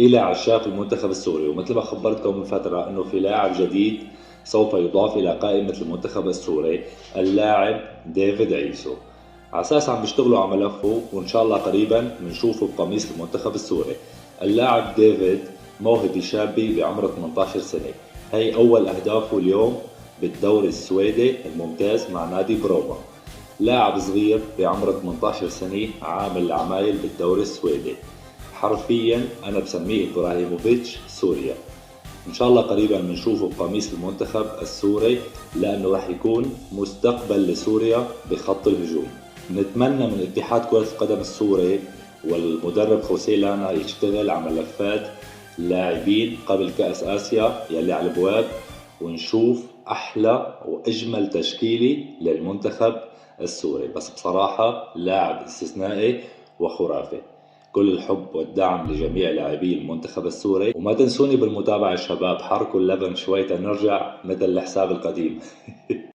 إلى عشاق المنتخب السوري، ومثل ما خبرتكم من فترة أنه في لاعب جديد سوف يضاف إلى قائمة المنتخب السوري، اللاعب ديفيد عيسو. على أساس عم بيشتغلوا على ملفه، وإن شاء الله قريبا بنشوفه بقميص المنتخب السوري. اللاعب ديفيد موهبة شابة بعمر 18 سنة. هي أول أهدافه اليوم بالدوري السويدي الممتاز مع نادي بروما. لاعب صغير بعمر 18 سنة عامل عمايل بالدوري السويدي. حرفيا أنا بسميه إبراهيموفيتش سوريا. إن شاء الله قريبا بنشوفه بقميص المنتخب السوري، لأنه راح يكون مستقبل لسوريا بخط الهجوم. نتمنى من اتحاد كرة القدم السوري والمدرب خوسيه لانا يشتغل على ملفات لاعبين قبل كأس آسيا يلي على الابواب، ونشوف أحلى وأجمل تشكيلة للمنتخب السوري. بس بصراحة لاعب استثنائي وخرافي. كل الحب والدعم لجميع لاعبي المنتخب السوري، وما تنسوني بالمتابعة شباب، حركوا اللبن شوي تنرجع مثل الحساب القديم.